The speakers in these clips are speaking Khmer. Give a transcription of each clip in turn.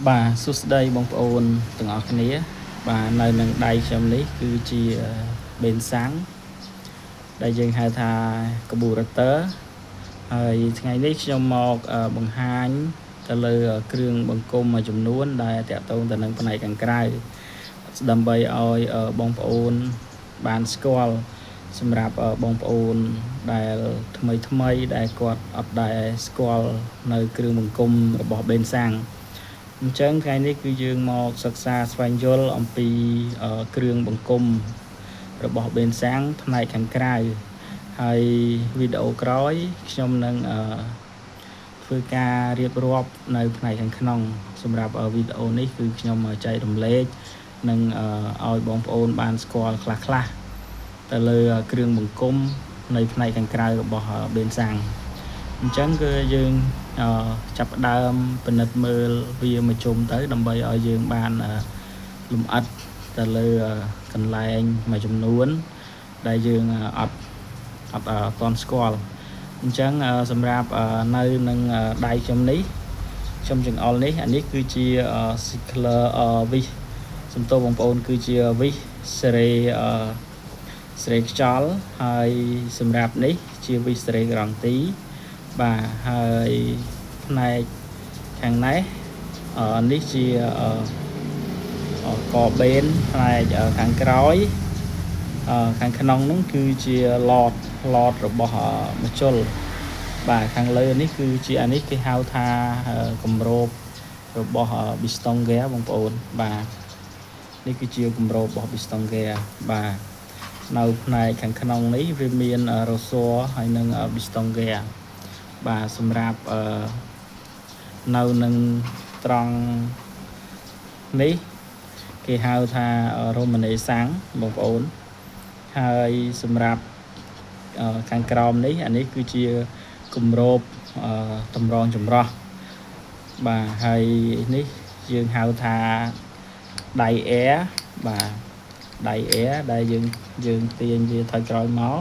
បាទសួស្តីបងប្អូនទាំងអស់គ្នាបាទនៅនឹងដៃខ្ញុំនេះគឺជាបេនសាំងដែលយើងហៅថា carburetor ហើយថ្ងៃនេះខ្ញុំមកបង្ហាញទៅលើគ្រឿងបង្គុំមួយចំនួនដែលតាក់ទងទៅនឹងផ្នែកខាងក្រៅដើម្បីឲ្យបងប្អូនបានស្គាល់សម្រាប់បងប្អូនដែលថ្មីដែលគាត់អត់ដែលស្គាល់នៅគ្រឿងបង្គុំរបស់បេនសាំងអញ្ចឹងថ្ងៃនេះគឺយើងមកសិក្សាស្វែងយល់អំពីគ្រឿងបង្គុំរបស់បេនសាំងផ្នែកខាងក្រៅហើយវីដេអូក្រោយខ្ញុំនឹងធ្វើការរៀបរាប់នៅផ្នែកខាងក្នុងសម្រាប់វីដេអូនេះគឺខ្ញុំចែករំលែកនឹងឲ្យបងប្អូនបានស្គាល់ខ្លះទៅលើគ្រឿងបង្គុំនៅផ្នែកខាងក្រៅរបស់បេនសាំងអញ្ចឹងគឺយើងចាប់ផ្ដើមពិនិត្យមើលវាមួយជុំទៅដើម្បីឲ្យយើងបានលម្អិតទៅលើកន្លែងមួយចំនួនដែលយើងអត់ទាន់ស្គាល់អញ្ចឹងសម្រាប់នៅនឹងដៃខ្ញុំនេះខ្ញុំចង្អុលនេះអានេះគឺជា Cycler Wish សំទោសបងប្អូនគឺជា Wish សេរីខ្យល់ហើយសម្រាប់នេះជា Wish សេរីក្រង់ទីបាទហើយផ្នែកខាងនេះនេះជាកបេនផ្នែកខាងក្រោយខាងក្នុងនោះគឺជាឡតរបស់មជុលបាទខាងលើនេះគឺជាអានេះគេហៅថាគម្របរបស់ piston gear បងប្អូនបាទនេះគឺជាគម្របរបស់ piston gear បាទនៅផ្នែកខាងក្នុងនេះវាមានរ៉ូស័រហើយនិង piston gear បាទសម្រាប់នៅនឹងត្រង់នេះគេហៅថារ៉ូម៉ាណេសាំងបងប្អូនហើយសម្រាប់ខាងក្រោមនេះអានេះគឺជាគម្របតម្រងចម្រោះបាទហើយនេះយើងហៅថាដៃ air បាទដៃ air ដែលយើងទាញវាថយក្រោយមក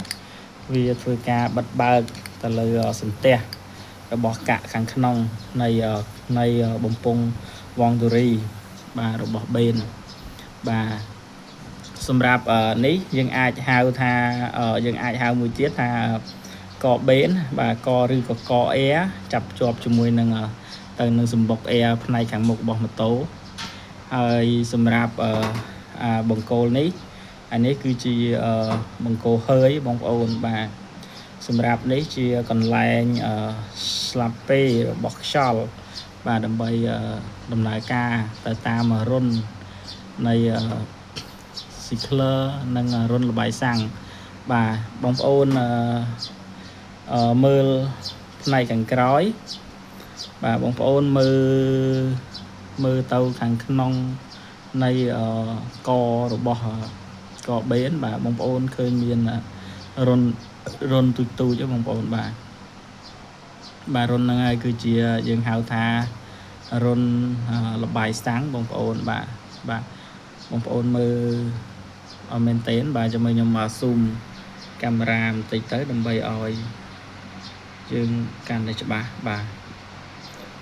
វាធ្វើការបិទបើកទៅលើសន្ទះរបស់កាក់ខាងក្នុងនៃបំពង់វងទូរីបាទរបស់បេនបាទសម្រាប់នេះយើងអាចហៅមួយទៀតថាកបេនបាទកឬក៏ក air ចាប់ជាប់ជាមួយនឹងទៅនឹងសម្បុក air ផ្នែកខាងមុខរបស់ម៉ូតូហើយសម្រាប់បង្គោលនេះអានេះគឺជាបង្គោលហើយបងប្អូនបាទសម្រាប់នេះជាកន្លែងស្លាប់ពេរបស់ខ្យល់បាទដើម្បីដំណើរការទៅតាមរុននៃ Cycler និងរុនលបាយសាំងបាទបងប្អូនមើលផ្នែកខាងក្រោយបាទបងប្អូនមើលទៅខាងក្នុងនៃករបស់កបេនបាទបងប្អូនឃើញមានរុនទូចបងប្អូនបាទរុនហ្នឹងហើយគឺជាយើងហៅថារុនលបាយសាំងបងប្អូនបាទបងប្អូនមើលមែនតើបាទចាំខ្ញុំមកស៊ូមកាមេរ៉ាបន្តិចទៅដើម្បីឲ្យយើងកាន់តែច្បាស់បាទ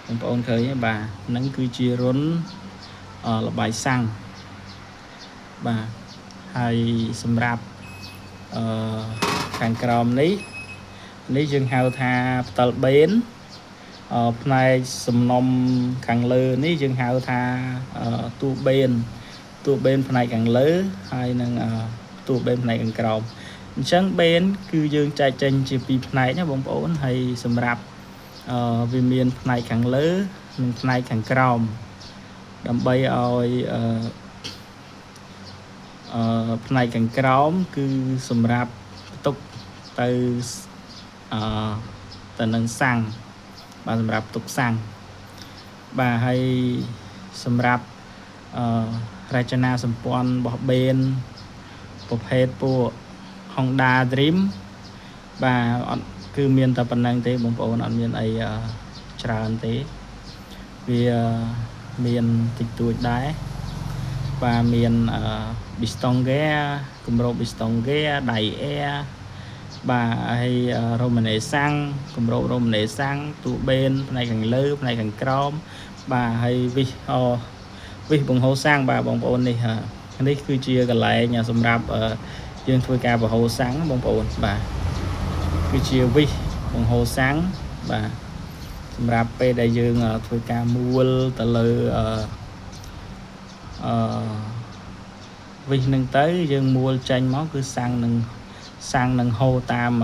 បងប្អូនឃើញបាទហ្នឹងគឺជារុនលបាយសាំងបាទហើយសម្រាប់ខាងក្រោមនេះយើងហៅថាផ្តិលបេនផ្នែកសំណុំខាងលើនេះយើងហៅថាតួបេនផ្នែកខាងលើហើយនឹងតួបេនផ្នែកខាងក្រោមអញ្ចឹងបេនគឺយើងចែកចេញជាពីរផ្នែកណាបងប្អូនហើយសម្រាប់វាមានផ្នែកខាងលើនិងផ្នែកខាងក្រោមដើម្បីឲ្យផ្នែកខាងក្រោមគឺសម្រាប់ផ្ទុកទៅនឹងសាំងបាទសម្រាប់ផ្ទុកសាំងបាទហើយសម្រាប់រចនាសម្ព័ន្ធរបស់បេនប្រភេទពួក Honda Dream បាទអត់គឺមានតែប៉ុណ្្នឹងទេបងប្អូនអត់មានអីច្រើនទេវាមានតិចតួចដែរបាទមាន piston gear គម្រប piston gear ដៃ air បាទហើយរ៉ូម៉ាណេសាំងគម្របរ៉ូម៉ាណេសាំងតួបេនផ្នែកខាងលើផ្នែកខាងក្រោម bà hay vi bằng hồ sang bà bóng ôn đi đây cứ chia cái lại nhà sầm rạp dương thôi ca vào hồ sáng bóng ôn bà cứ chia vi bằng hồ sáng bà sầm rạp pe đại dương thôi ca mua tờ lư vì nâng tới dương mua tranh máu cứ sang nâng hô tam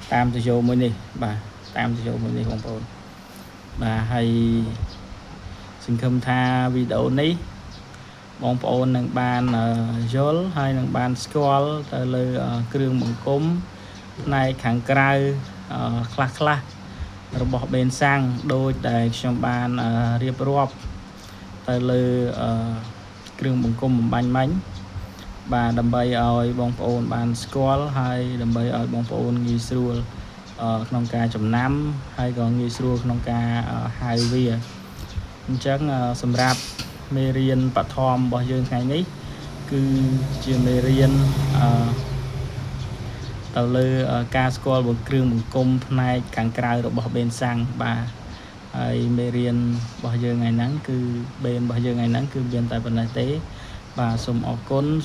tam từ vô mới đi bà tam từ vô mới đi bóng ôn bà hay xin khâm tha video ní bóng ôn nâng bàn dốt hay nâng bàn scroll tới lư kêu bằng cúm này kháng cray khla rồi bỏ bên sang đôi để trong bàn riệp rộp tới lư kêu bằng cúm bánh bánh bà đầm bay ơi bóng ôn bàn scroll hay đầm bay ơi bóng ôn nghi sưu nông ca chấm năm hay còn nghi sưu nông ca hai vía chắc sầm rạp mê riêng bát thom bao nhiêu ngày ní cứ chiều mê riêng tàu lư ca school một trường một công này càng cài rồi bỏ bên sang bà hay mê riêng bao nhiêu ngày nắng cứ bên bao nhiêu ngày nắng cứ bên tại bên này tế bà sum ở côn